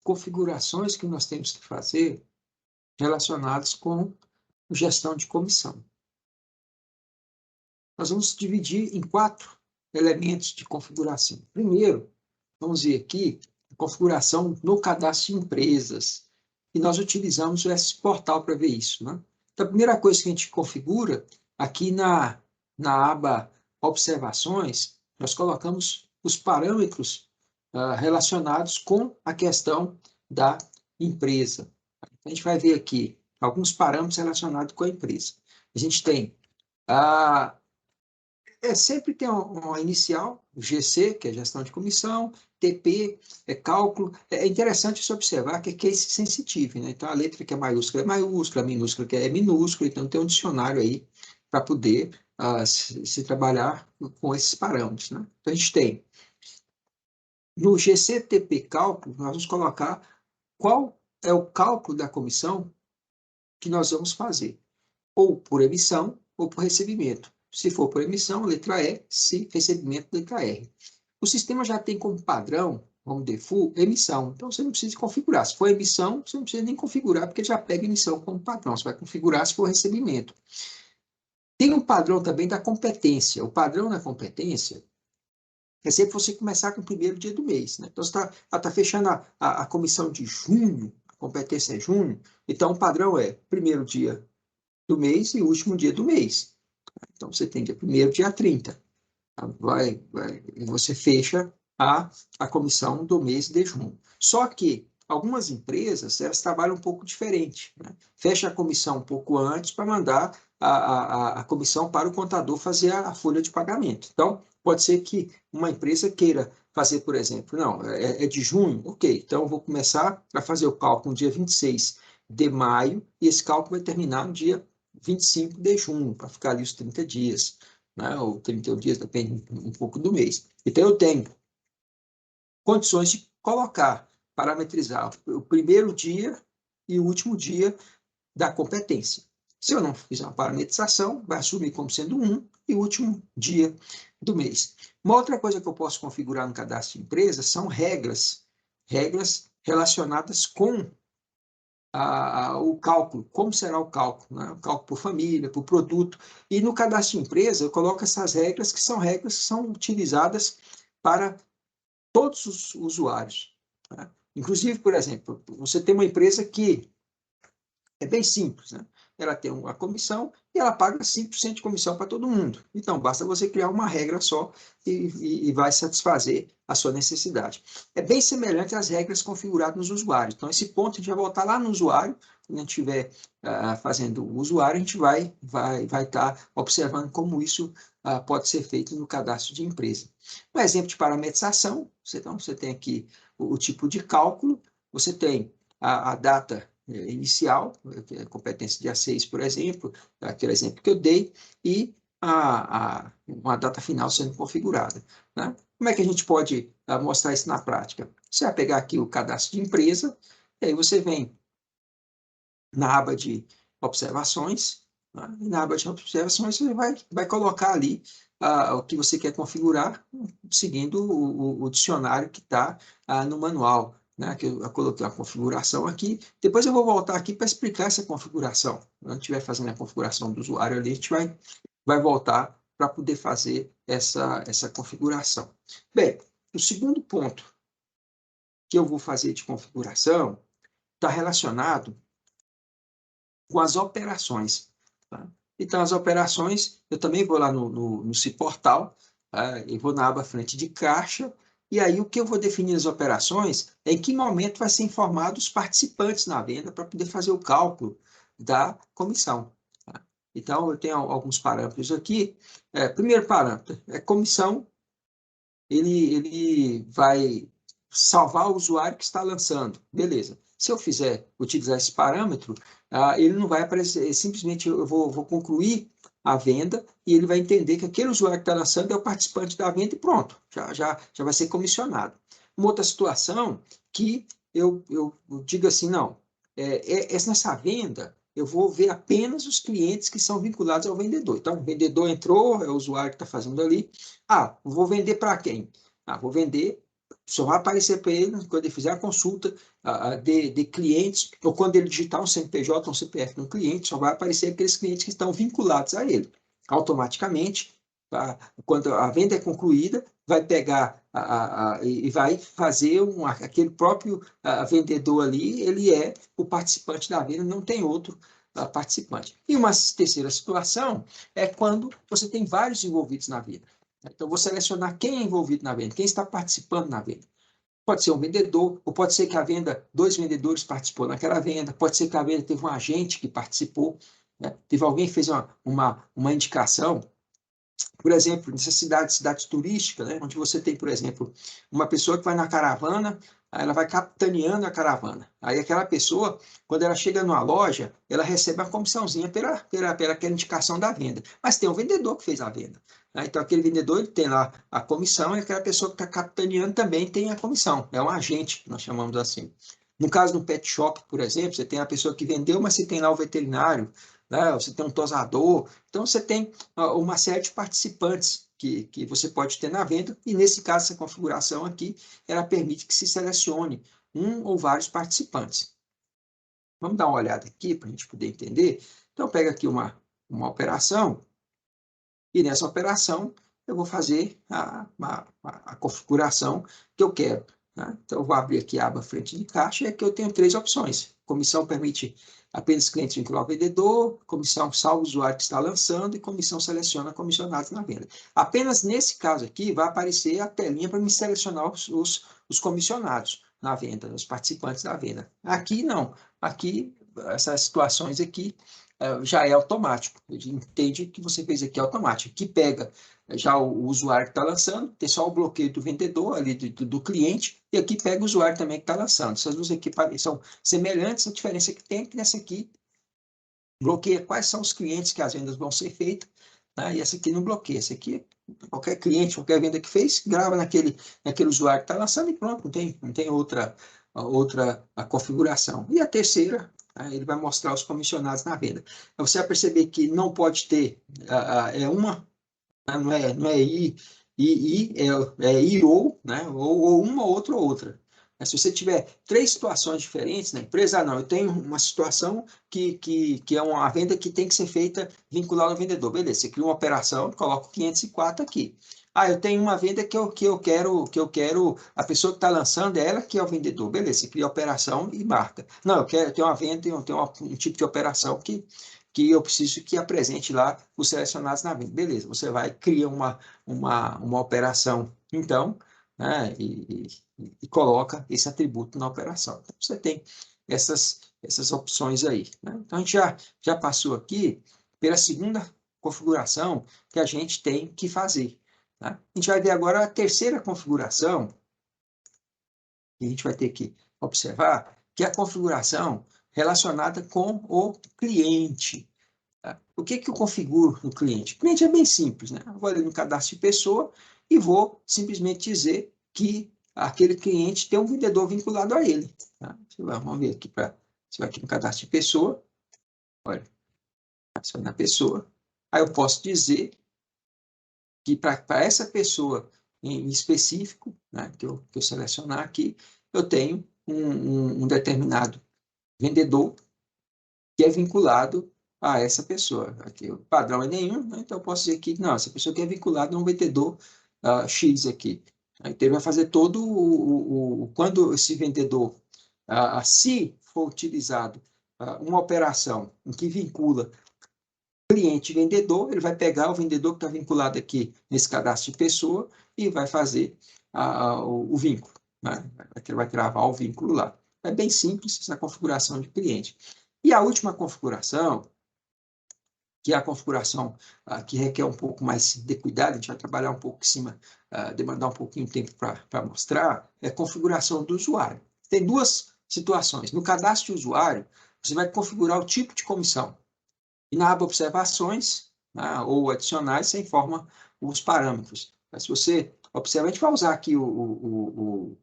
configurações que nós temos que fazer relacionadas com gestão de comissão. Nós vamos dividir em 4 elementos de configuração. Primeiro, vamos ver aqui a configuração no cadastro de empresas. E nós utilizamos esse portal para ver isso, né? Então, a primeira coisa que a gente configura, aqui na aba Observações, nós colocamos os parâmetros relacionados com a questão da empresa. A gente vai ver aqui alguns parâmetros relacionados com a empresa. A gente tem sempre tem uma inicial, o GC, que é gestão de comissão, TP, é cálculo. É interessante se observar que é case sensitive, né? Então, a letra que é maiúscula, a minúscula que é minúscula, então tem um dicionário aí para poder se trabalhar com esses parâmetros, né? Então, a gente tem, no GCTP cálculo, nós vamos colocar qual é o cálculo da comissão que nós vamos fazer, ou por emissão ou por recebimento. Se for por emissão, letra E, se recebimento, letra R. O sistema já tem como padrão, como default, emissão. Então, você não precisa configurar. Se for emissão, você não precisa nem configurar, porque já pega emissão como padrão. Você vai configurar se for recebimento. Tem um padrão também da competência. O padrão da competência é sempre você começar com o primeiro dia do mês, né? Então, você está fechando a comissão de junho, a competência é junho, então o padrão é primeiro dia do mês e último dia do mês. Então, você tem dia 1º, dia 30. Você fecha a comissão do mês de junho. Só que algumas empresas, elas trabalham um pouco diferente, né? Fecha a comissão um pouco antes para mandar a comissão para o contador fazer a folha de pagamento. Então, pode ser que uma empresa queira fazer, por exemplo, não, é de junho, ok, então eu vou começar a fazer o cálculo no dia 26 de maio e esse cálculo vai terminar no dia 25 de junho, para ficar ali os 30 dias, né? Ou 31 dias, depende um pouco do mês. Então, eu tenho condições de colocar, parametrizar o primeiro dia e o último dia da competência. Se eu não fizer uma parametrização, vai assumir como sendo 1 e o último dia do mês. Uma outra coisa que eu posso configurar no cadastro de empresa são regras relacionadas com o cálculo, como será o cálculo, né? O cálculo por família, por produto. E no cadastro de empresa, eu coloco essas regras que são utilizadas para todos os usuários, né? Inclusive, por exemplo, você tem uma empresa que é bem simples, né? Ela tem uma comissão e ela paga 5% de comissão para todo mundo. Então, basta você criar uma regra só e vai satisfazer a sua necessidade. É bem semelhante às regras configuradas nos usuários. Então, esse ponto a gente vai voltar lá no usuário. Quando a gente estiver fazendo o usuário, a gente vai estar observando como isso pode ser feito no cadastro de empresa. Um exemplo de parametrização, então, você tem aqui o tipo de cálculo, você tem a data inicial, competência dia 6, por exemplo, aquele exemplo que eu dei, e uma data final sendo configurada, né? Como é que a gente pode mostrar isso na prática? Você vai pegar aqui o cadastro de empresa, e aí você vem na aba de observações, né? E na aba de observações você vai colocar ali o que você quer configurar, seguindo o dicionário que está no manual, né, que eu coloquei a configuração aqui. Depois eu vou voltar aqui para explicar essa configuração. Quando estiver fazendo a configuração do usuário ali, a gente vai voltar para poder fazer essa configuração. Bem, o segundo ponto que eu vou fazer de configuração está relacionado com as operações, tá? Então, as operações, eu também vou lá no Ciportal, e vou na aba frente de caixa, e aí o que eu vou definir as operações é em que momento vai ser informado os participantes na venda para poder fazer o cálculo da comissão, tá? Então, eu tenho alguns parâmetros aqui. Primeiro parâmetro é comissão, ele vai salvar o usuário que está lançando. Beleza. Se eu utilizar esse parâmetro, ele não vai aparecer, simplesmente eu vou concluir a venda e ele vai entender que aquele usuário que está lançando é o participante da venda e pronto, já vai ser comissionado. Uma outra situação que eu digo assim, não, nessa venda eu vou ver apenas os clientes que são vinculados ao vendedor. Então, o vendedor entrou, é o usuário que está fazendo ali. Vou vender para quem? Vou vender só vai aparecer para ele quando ele fizer a consulta de clientes, ou quando ele digitar um CNPJ, um CPF no cliente, só vai aparecer aqueles clientes que estão vinculados a ele. Automaticamente, quando a venda é concluída, vai pegar e vai fazer aquele próprio vendedor ali, ele é o participante da venda, não tem outro participante. E uma terceira situação é quando você tem vários envolvidos na venda. Então, vou selecionar quem é envolvido na venda, quem está participando na venda. Pode ser um vendedor, ou pode ser que a venda, 2 vendedores participou naquela venda, pode ser que a venda teve um agente que participou, né? Teve alguém que fez uma indicação, por exemplo, nessa cidade turística, né, onde você tem, por exemplo, uma pessoa que vai na caravana, ela vai capitaneando a caravana. Aí aquela pessoa, quando ela chega numa loja, ela recebe uma comissãozinha pela aquela indicação da venda. Mas tem um vendedor que fez a venda. Né? Então, aquele vendedor ele tem lá a comissão e aquela pessoa que está capitaneando também tem a comissão. É um agente, que nós chamamos assim. No caso do pet shop, por exemplo, você tem a pessoa que vendeu, mas você tem lá o veterinário, né? Você tem um tosador. Então, você tem uma série de participantes que você pode ter na venda, e nesse caso, essa configuração aqui, ela permite que se selecione um ou vários participantes. Vamos dar uma olhada aqui para a gente poder entender. Então, pega aqui uma operação, e nessa operação eu vou fazer a configuração que eu quero. Né? Então, eu vou abrir aqui a aba frente de caixa, e aqui eu tenho 3 opções. Comissão permite apenas clientes vincular ao vendedor, comissão salva o usuário que está lançando, e comissão seleciona comissionados na venda. Apenas nesse caso aqui vai aparecer a telinha para me selecionar os comissionados na venda, os participantes da venda. Aqui não. Aqui, essas situações aqui, já é automático. Ele entende que você fez aqui automático, que pega já o usuário que está lançando, tem só o bloqueio do vendedor, ali do cliente, e aqui pega o usuário também que está lançando. Essas duas aqui são semelhantes, a diferença que tem é que nessa aqui bloqueia quais são os clientes que as vendas vão ser feitas, né? E essa aqui não bloqueia. Essa aqui, qualquer cliente, qualquer venda que fez, grava naquele usuário que está lançando e pronto, não tem outra a configuração. E a terceira, ele vai mostrar os comissionados na venda. Então, você vai perceber que não pode ter, não é I ou, né? Ou uma, outra. Mas se você tiver 3 situações diferentes na empresa, não, eu tenho uma situação que é uma venda que tem que ser feita vinculada ao vendedor. Beleza, você cria uma operação, coloca 504 aqui. Eu tenho uma venda que eu quero, a pessoa que está lançando é ela que é o vendedor. Beleza, você cria a operação e marca. Não, eu tenho uma venda, eu tenho um tipo de operação que eu preciso que apresente lá os selecionados na venda. Beleza, você vai criar uma operação, então, né, e coloca esse atributo na operação. Então, você tem essas opções aí. Né? Então, a gente já passou aqui pela segunda configuração que a gente tem que fazer. Tá? A gente vai ver agora a terceira configuração, que a gente vai ter que observar, que é a configuração relacionada com o cliente. Tá? O que eu configuro no cliente? O cliente é bem simples, né? Eu vou ali no cadastro de pessoa e vou simplesmente dizer que aquele cliente tem um vendedor vinculado a ele. Tá? Vamos ver aqui, você vai aqui no cadastro de pessoa, olha, você vai na pessoa, aí eu posso dizer que para essa pessoa em específico, né, que eu selecionar aqui, eu tenho um determinado vendedor que é vinculado a essa pessoa. Aqui o padrão é nenhum, né? Então eu posso dizer que não, essa pessoa que é vinculada a um vendedor X aqui. Então ele vai fazer todo quando esse vendedor, se for utilizado uma operação em que vincula cliente e vendedor, ele vai pegar o vendedor que está vinculado aqui nesse cadastro de pessoa e vai fazer o vínculo. Né? Ele vai travar o vínculo lá. É bem simples essa configuração de cliente. E a última configuração, que é a configuração que requer um pouco mais de cuidado, a gente vai trabalhar um pouco em cima, demandar um pouquinho de tempo para mostrar, é a configuração do usuário. Tem 2 situações. No cadastro de usuário, você vai configurar o tipo de comissão. E na aba observações, né, ou adicionais, você informa os parâmetros. Mas se você observa, a gente vai usar aqui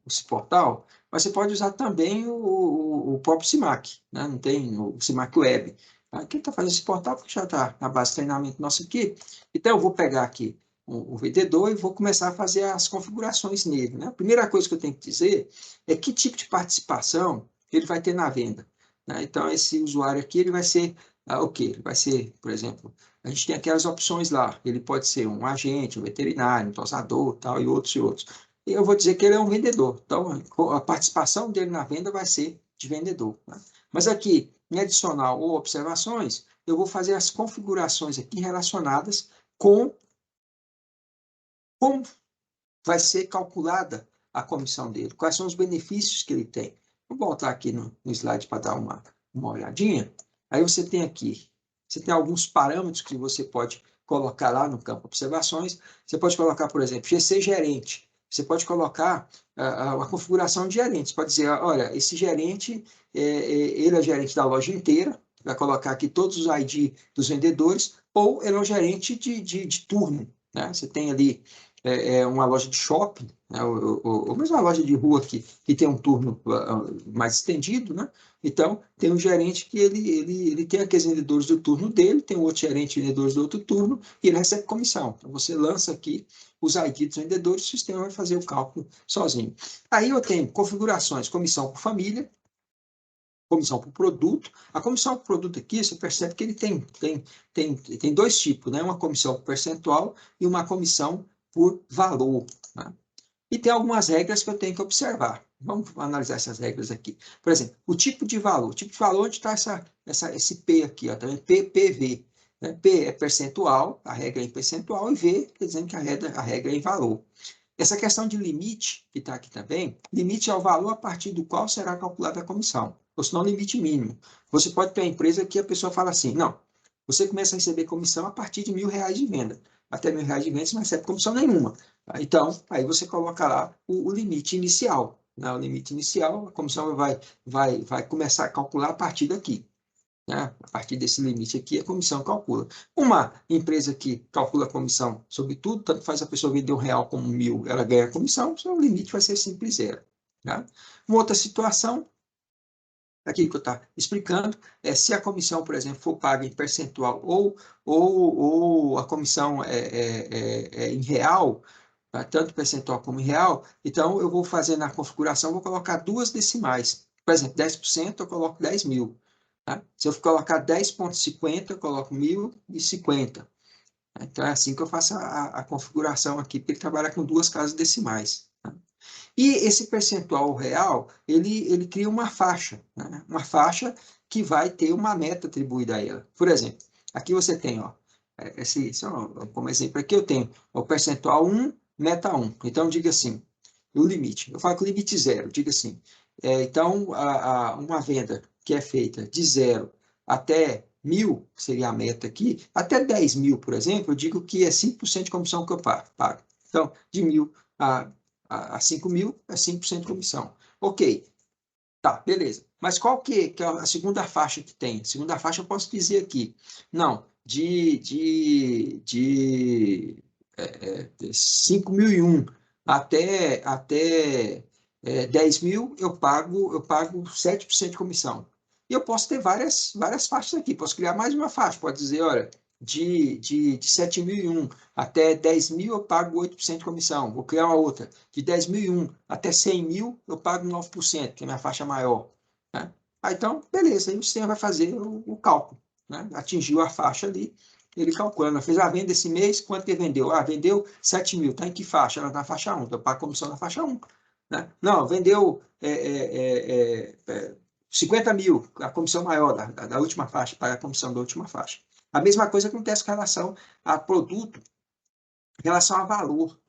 esse portal, mas você pode usar também o próprio CIMAC, né? Não tem o CIMAC Web. Aqui está fazendo esse portal, porque já está na base de treinamento nosso aqui. Então, eu vou pegar aqui um vendedor e vou começar a fazer as configurações nele, né? A primeira coisa que eu tenho que dizer é que tipo de participação ele vai ter na venda, né? Então, esse usuário aqui, ele vai ser o quê? Ele vai ser, por exemplo, a gente tem aquelas opções lá, ele pode ser um agente, um veterinário, um tosador, tal, e outros e outros. E eu vou dizer que ele é um vendedor, então a participação dele na venda vai ser de vendedor, né? Mas aqui, em adicional ou observações, eu vou fazer as configurações aqui relacionadas com como vai ser calculada a comissão dele, quais são os benefícios que ele tem. Vou voltar aqui no slide para dar uma olhadinha. Aí você tem aqui, você tem alguns parâmetros que você pode colocar lá no campo observações. Você pode colocar, por exemplo, GC gerente. Você pode colocar a configuração de gerente. Você pode dizer, olha, esse gerente, ele é gerente da loja inteira, vai colocar aqui todos os ID dos vendedores, ou ele é um gerente de turno, né? Você tem ali uma loja de shopping, né? Ou mesmo uma loja de rua que tem um turno mais estendido, né? Então, tem um gerente que ele tem aqueles vendedores do turno dele, tem um outro gerente de vendedores do outro turno, e ele recebe comissão. Então, você lança aqui os ID dos vendedores, o sistema vai fazer o cálculo sozinho. Aí eu tenho configurações, comissão por família, comissão por produto. A comissão por produto aqui, você percebe que ele tem dois tipos, né? Uma comissão por percentual e uma comissão por valor, né? E tem algumas regras que eu tenho que observar. Vamos analisar essas regras aqui. Por exemplo, o tipo de valor. O tipo de valor, onde está esse P aqui, ó, tá vendo? PV. Né? P é percentual, a regra é em percentual, e V quer dizer que a regra é em valor. Essa questão de limite, que está aqui também, limite é o valor a partir do qual será calculada a comissão, ou se não, limite mínimo. Você pode ter uma empresa que a pessoa fala assim, não, você começa a receber comissão a partir de R$ 1.000 de venda. Até R$ 1.000 de venda você não recebe comissão nenhuma. Então, aí você coloca lá o limite inicial. Né? O limite inicial, a comissão vai começar a calcular a partir daqui. Né? A partir desse limite aqui, a comissão calcula. Uma empresa que calcula a comissão sobre tudo, tanto faz a pessoa vender R$ 1.000 como R$ 1.000, ela ganha a comissão, o limite vai ser simples zero. Né? Uma outra situação, aqui que eu estou explicando, é se a comissão, por exemplo, for paga em percentual ou a comissão é em real, tanto percentual como em real, então eu vou fazer na configuração, vou colocar duas decimais. Por exemplo, 10% eu coloco 10.000. Tá? Se eu colocar 10,50, eu coloco 1.050. Então, é assim que eu faço a configuração aqui, porque ele trabalha com duas casas decimais. Tá? E esse percentual real, ele cria uma faixa, né? Uma faixa que vai ter uma meta atribuída a ela. Por exemplo, aqui você tem, ó, como exemplo, aqui eu tenho o percentual 1, meta 1. Então, diga assim, o limite. Eu falo que o limite zero, diga assim. Então, uma venda que é feita de 0 até 1.000, que seria a meta aqui, até 10.000, por exemplo, eu digo que é 5% de comissão que eu pago. Então, de 1.000 a 5.000 é 5% de comissão. Ok, tá, beleza. Mas qual que é a segunda faixa que tem? A segunda faixa eu posso dizer aqui. Não, de 5.001 até 10.000, eu pago 7% de comissão. E eu posso ter várias faixas aqui. Posso criar mais uma faixa. Pode dizer, olha, de 7.001 até 10.000, eu pago 8% de comissão. Vou criar uma outra. De 10.001 até 100.000, eu pago 9%, que é a minha faixa maior. Né? Então, beleza. Aí o sistema vai fazer o cálculo. Né? Atingiu a faixa ali, ele calculando. Fez a venda esse mês, quanto que vendeu? Vendeu 7.000. Está em que faixa? Ela está na faixa 1. Então, eu pago comissão na faixa 1. Né? Não, vendeu 50.000, a comissão maior da última faixa, paga a comissão da última faixa. A mesma coisa acontece com relação a produto, em relação a valor.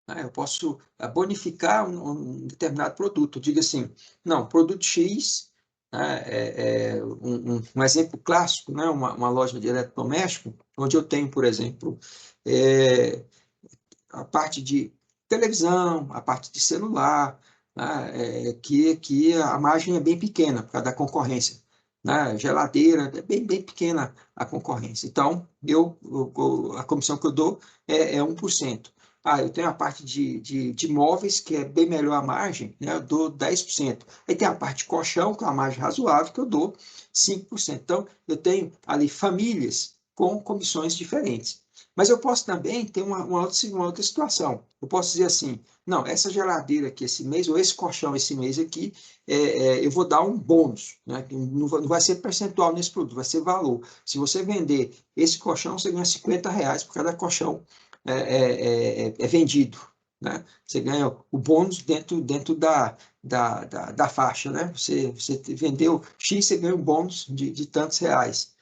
Né? Eu posso bonificar um determinado produto. Diga assim, não, produto X, né, um exemplo clássico, né, uma loja de eletrodoméstico, onde eu tenho, por exemplo, a parte de televisão, a parte de celular, né, que a margem é bem pequena por causa da concorrência. Né? Geladeira, é bem pequena a concorrência. Então, a comissão que eu dou é 1%. Eu tenho a parte de móveis, que é bem melhor a margem, né? Eu dou 10%. Aí tem a parte de colchão, que é uma margem razoável, que eu dou 5%. Então, eu tenho ali famílias com comissões diferentes. Mas eu posso também ter uma outra situação. Eu posso dizer assim, não, essa geladeira aqui esse mês, ou esse colchão esse mês aqui, eu vou dar um bônus, né? Não vai ser percentual nesse produto, vai ser valor. Se você vender esse colchão, você ganha R$50 por cada colchão vendido, né? Você ganha o bônus dentro da faixa, né? Você vendeu X, você ganha um bônus de tantos reais.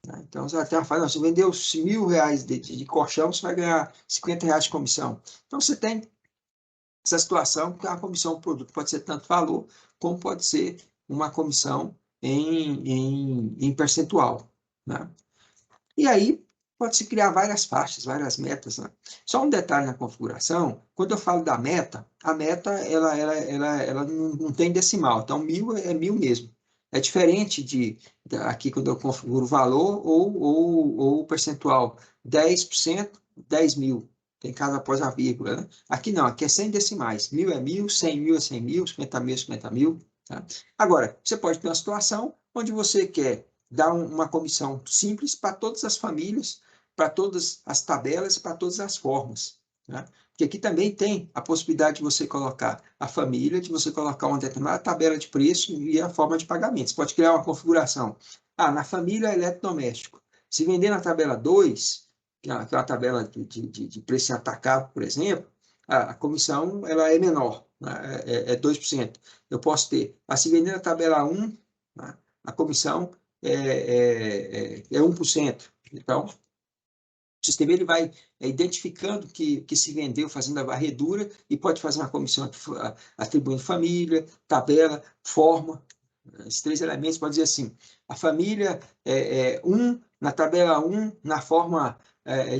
Né? Então, você até fala, não, se vendeu R$1.000 de colchão, você vai ganhar R$50 de comissão. Então, você tem essa situação que a comissão do produto pode ser tanto valor, como pode ser uma comissão em percentual. Né? E aí, pode-se criar várias faixas, várias metas. Né? Só um detalhe na configuração, quando eu falo da meta, a meta ela não tem decimal, então 1.000 é 1.000 mesmo. É diferente aqui quando eu configuro o valor ou o percentual, 10%, 10.000. Tem caso após a vírgula. Né? Aqui não, aqui é 100 decimais. 1.000 é 1.000, 100.000 é 100.000, 50.000 é 50.000. Tá? Agora, você pode ter uma situação onde você quer dar uma comissão simples para todas as famílias, para todas as tabelas, para todas as formas. Né? Porque aqui também tem a possibilidade de você colocar a família, de você colocar uma determinada tabela de preço e a forma de pagamento. Você pode criar uma configuração. Na família eletrodoméstico. Se vender na tabela 2, que é uma tabela de preço atacado, por exemplo, a comissão ela é menor, né? é 2%. Eu posso ter, se vender na tabela 1, né? A comissão é 1%. Então, o sistema ele vai identificando que se vendeu, fazendo a varredura, e pode fazer uma comissão atribuindo família, tabela, forma. Esses 3 elementos, pode dizer assim, a família 1, na tabela 1, na forma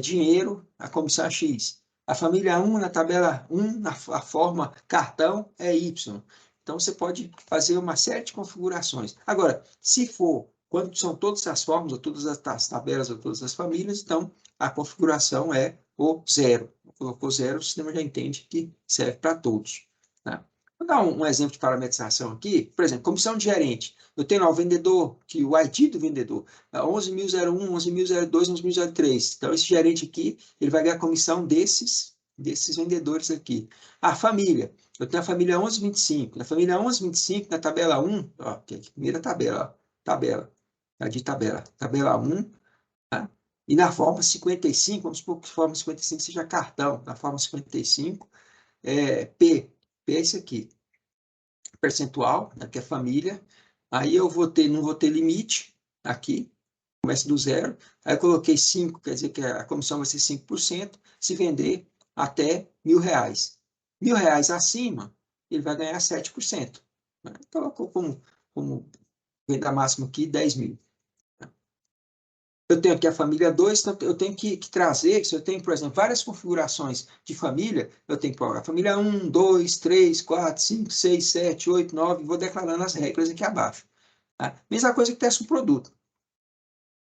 dinheiro, a comissão é X. A família 1, na tabela 1, a forma cartão, é Y. Então, você pode fazer uma série de configurações. Agora, se for, quando são todas as formas, ou todas as tabelas, ou todas as famílias, então, a configuração é o 0. Colocou 0, o sistema já entende que serve para todos. Tá? Vou dar um exemplo de parametrização aqui. Por exemplo, comissão de gerente. Eu tenho lá o vendedor, o ID do vendedor, 11.001, 11.002, 11.003. Então, esse gerente aqui, ele vai ganhar comissão desses vendedores aqui. A família. Eu tenho a família 1125. Na família 1125, na tabela 1, ó, que é a primeira tabela, ó, tabela, de tabela. Tabela 1, tá? E na forma 55, vamos supor que a forma 55 seja cartão. Na forma 55, P é esse aqui, percentual, né, que é família. Aí eu não vou ter limite aqui, começa do 0. Aí eu coloquei 5, quer dizer que a comissão vai ser 5%, se vender até R$1.000. R$1.000 acima, ele vai ganhar 7%. Né? Colocou como venda máxima aqui 10.000. Eu tenho aqui a família 2, então eu tenho que trazer, se eu tenho, por exemplo, várias configurações de família, eu tenho que pôr a família 1, 2, 3, 4, 5, 6, 7, 8, 9, vou declarando as regras aqui abaixo. Tá? Mesma coisa que testa um produto.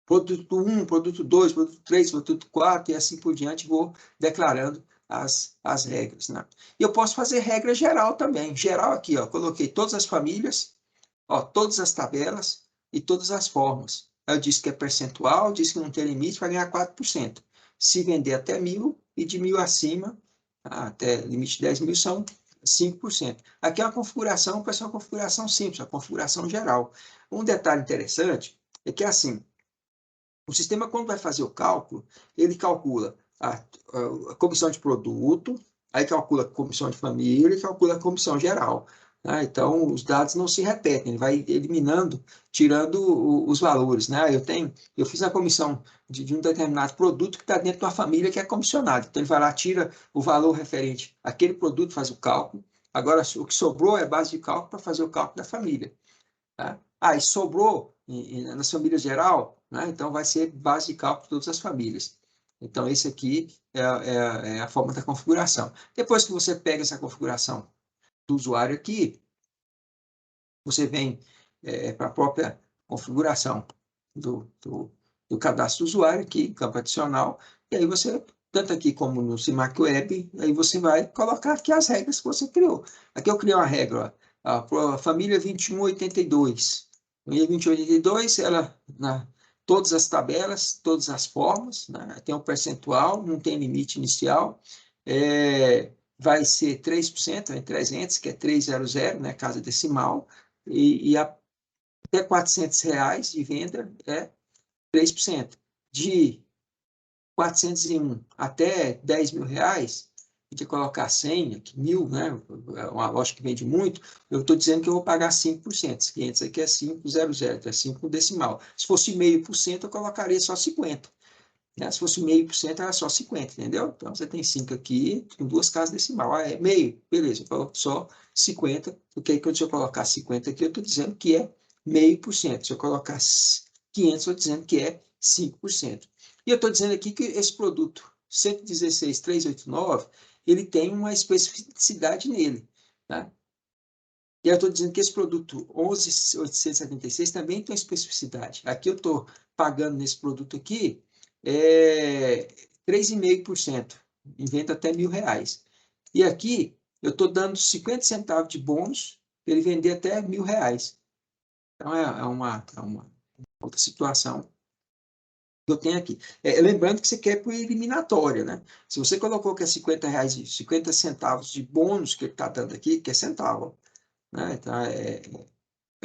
Produto 1, produto 2, produto 3, produto 4, e assim por diante, vou declarando as regras. Né? E eu posso fazer regra geral também. Geral aqui, ó, coloquei todas as famílias, ó, todas as tabelas e todas as formas. Eu disse que é percentual, disse que não tem limite, vai ganhar 4%. Se vender até 1.000 e de 1.000 acima, até limite de 10.000, são 5%. Aqui é uma configuração, pessoal, uma configuração simples, uma configuração geral. Um detalhe interessante é que, assim, o sistema, quando vai fazer o cálculo, ele calcula a comissão de produto, aí calcula a comissão de família e calcula a comissão geral. Né? Então, os dados não se repetem, ele vai eliminando, tirando os valores. Né? Eu fiz a comissão de um determinado produto que está dentro de uma família que é comissionada. Então, ele vai lá, tira o valor referente àquele produto, faz o cálculo. Agora, o que sobrou é base de cálculo para fazer o cálculo da família. Tá? E sobrou nas famílias geral, né? Então vai ser base de cálculo de todas as famílias. Então, esse aqui é a forma da configuração. Depois que você pega essa configuração do usuário aqui, você vem para a própria configuração do cadastro do usuário aqui, campo adicional, e aí você, tanto aqui como no Simac Web, aí você vai colocar aqui as regras que você criou. Aqui eu criei uma regra, ó, a família 2182. Família 2182, ela todas as tabelas, todas as formas, né? Tem um percentual, não tem limite inicial, vai ser 3%, em 300, que é 300, né? Casa decimal, e até R$ 400 de venda é 3%. De 401 até R$ 10.000, de colocar 100, aqui, 1.000, né? Uma loja que vende muito, eu estou dizendo que eu vou pagar 5%. 500 aqui é 500, é 5 decimal. Se fosse 0,5%, eu colocaria só 50. Né? Se fosse 0,5%, era só 50, entendeu? Então, você tem 5 aqui, com 2 casas decimal. Ah, é meio, beleza, eu coloco só 50, porque quando eu colocar 50 aqui, eu estou dizendo que é 0,5%. Se eu colocar 500, eu estou dizendo que é 5%. E eu estou dizendo aqui que esse produto 116.389, ele tem uma especificidade nele. Tá? E eu estou dizendo que esse produto 11.876 também tem especificidade. Aqui eu estou pagando nesse produto aqui 3,5%, em venda até R$ 1.000. E aqui eu estou dando 50 centavos de bônus para ele vender até R$ 1.000. Então é uma outra situação que eu tenho aqui. Lembrando que você quer por eliminatória, né? Se você colocou que é R$ 50 centavos de bônus que ele está dando aqui, que é centavo, né? Então,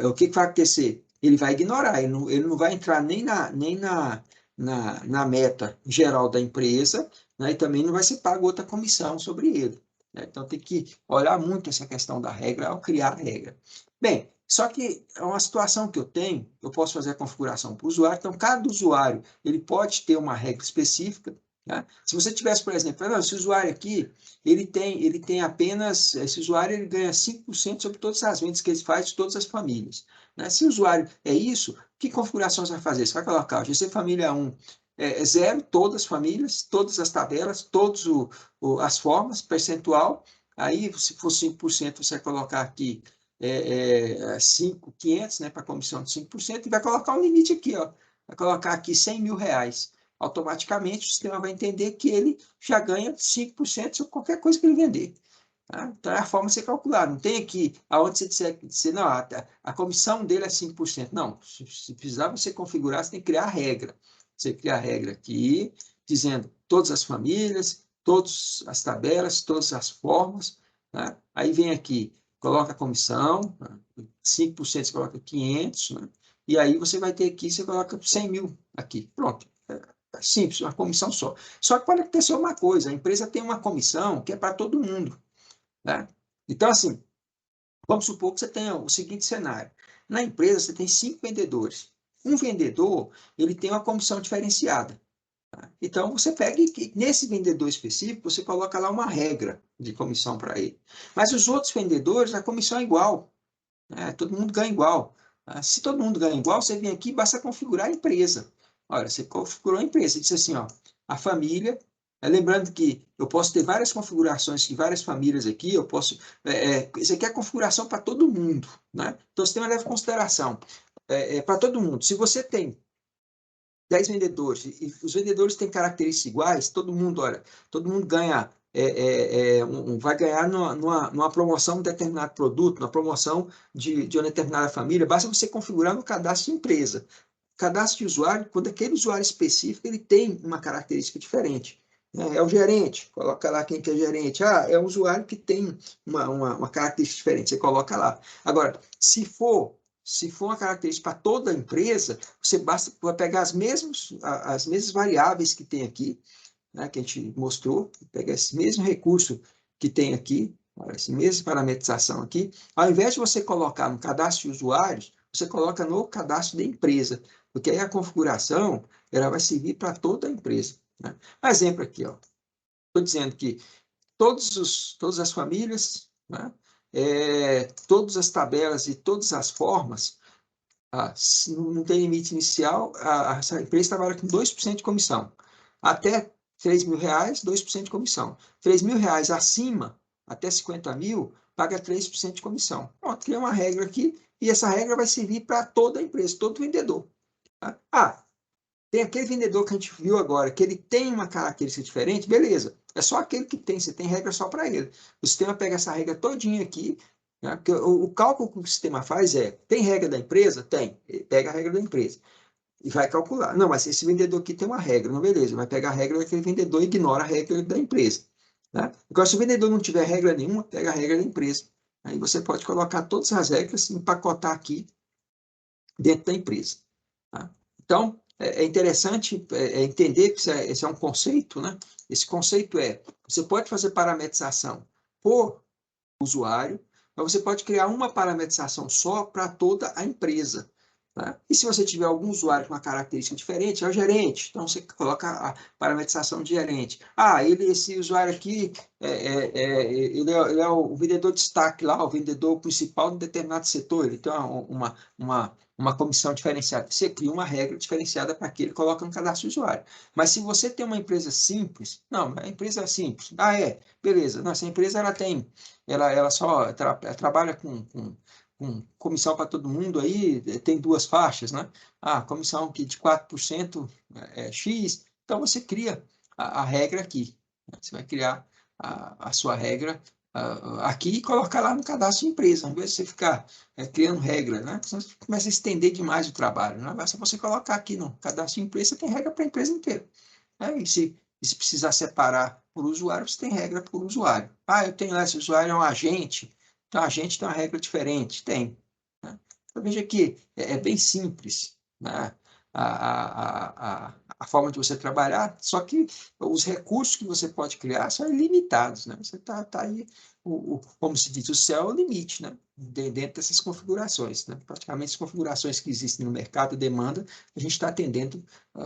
o que vai acontecer? Ele vai ignorar, ele não vai entrar nem na meta geral da empresa, né? E também não vai ser pago outra comissão sobre ele. Né? Então, tem que olhar muito essa questão da regra ao criar a regra. Bem, só que é uma situação que eu tenho, eu posso fazer a configuração para o usuário, então cada usuário ele pode ter uma regra específica. Né? Se você tivesse, por exemplo, esse usuário aqui, ele tem apenas, esse usuário ele ganha 5% sobre todas as vendas que ele faz de todas as famílias. Né? Se o usuário é isso, que configuração você vai fazer? Você vai colocar o GC Família 1 0, todas as famílias, todas as tabelas, todas as formas, percentual. Aí, se for 5%, você vai colocar aqui 5.500, né, para comissão de 5%, e vai colocar um limite aqui, ó, vai colocar aqui R$ 100.000. Automaticamente, o sistema vai entender que ele já ganha 5% sobre qualquer coisa que ele vender. Tá? Então, é a forma de você calcular. Não tem aqui, aonde você disser não, a comissão dele é 5%. Não, se precisar você configurar, você tem que criar a regra. Você cria a regra aqui, dizendo todas as famílias, todas as tabelas, todas as formas. Tá? Aí vem aqui, coloca a comissão, 5% você coloca 500, né? E aí você vai ter aqui, você coloca 100.000 aqui. Pronto. É simples, uma comissão só. Só que pode acontecer uma coisa, a empresa tem uma comissão que é para todo mundo. Né? Então, assim, vamos supor que você tenha o seguinte cenário. Na empresa, você tem 5 vendedores. Um vendedor, ele tem uma comissão diferenciada. Tá? Então, você pega e nesse vendedor específico, você coloca lá uma regra de comissão para ele. Mas os outros vendedores, a comissão é igual. Né? Todo mundo ganha igual. Se todo mundo ganha igual, você vem aqui e basta configurar a empresa. Olha, você configurou a empresa. Você disse assim, ó, a família. Lembrando que eu posso ter várias configurações de várias famílias aqui, eu posso. Isso aqui é configuração para todo mundo. Né? Então, o sistema leva em consideração para todo mundo. Se você tem 10 vendedores e os vendedores têm características iguais, todo mundo, olha, todo mundo ganha. Vai ganhar numa promoção de um determinado produto, numa promoção de uma determinada família, basta você configurar no cadastro de empresa. Cadastro de usuário, quando aquele usuário específico ele tem uma característica diferente. Né? É o gerente, coloca lá quem que é gerente. É um usuário que tem uma característica diferente, você coloca lá. Agora, se for uma característica para toda a empresa, você basta pegar as mesmas variáveis que tem aqui, né, que a gente mostrou, pegar esse mesmo recurso que tem aqui, essa mesma parametrização aqui, ao invés de você colocar no cadastro de usuários, você coloca no cadastro da empresa, porque aí a configuração ela vai servir para toda a empresa. Né? Um exemplo aqui, estou dizendo que todas as famílias, né, todas as tabelas e todas as formas, não tem limite inicial, essa empresa trabalha com 2% de comissão. Até R$ 3.000, 2% de comissão. R$ 3.000 acima, até 50.000, paga 3% de comissão. Pronto, cria uma regra aqui, e essa regra vai servir para toda a empresa, todo vendedor. Tá? Tem aquele vendedor que a gente viu agora, que ele tem uma característica diferente, beleza. É só aquele que tem, você tem regra só para ele. O sistema pega essa regra todinha aqui, né? Porque o cálculo que o sistema faz tem regra da empresa? Tem. Ele pega a regra da empresa. E vai calcular. Não, mas esse vendedor aqui tem uma regra, não, beleza, vai pegar a regra daquele vendedor e ignora a regra da empresa. Né? Agora, se o vendedor não tiver regra nenhuma, pega a regra da empresa. Aí você pode colocar todas as regras e empacotar aqui dentro da empresa. Tá? Então, é interessante entender que esse é um conceito, né? Esse conceito você pode fazer parametrização por usuário, mas você pode criar uma parametrização só para toda a empresa. Tá? E se você tiver algum usuário com uma característica diferente, é o gerente. Então, você coloca a parametrização de gerente. Esse usuário aqui, ele é o vendedor de destaque lá, o vendedor principal de determinado setor. Ele tem uma comissão diferenciada. Você cria uma regra diferenciada para que ele coloque no cadastro de usuário. Mas se você tem uma empresa simples, não, a empresa é simples. Beleza. Nossa empresa ela só trabalha com comissão para todo mundo aí, tem duas faixas, né? Comissão que de 4% é X, então você cria a regra aqui. Né? Você vai criar a sua regra aqui e colocar lá no cadastro de empresa, ao invés de você ficar criando regra, né? Você começa a estender demais o trabalho. Não é só você colocar aqui no cadastro de empresa, você tem regra para a empresa inteira. Né? E se precisar separar por usuário, você tem regra por usuário. Eu tenho esse usuário é um agente, então a agente tem uma regra diferente. Tem. Né? Então, veja que é bem simples, né? A forma de você trabalhar, só que os recursos que você pode criar são ilimitados. Né? Você tá aí, como se diz, o céu é o limite, né? Dentro dessas configurações. Né? Praticamente as configurações que existem no mercado de demanda, a gente está atendendo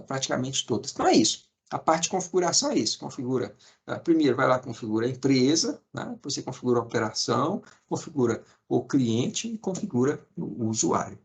praticamente todas. Então é isso. A parte de configuração é isso, configura, primeiro vai lá, configura a empresa, né? Depois você configura a operação, configura o cliente e configura o usuário.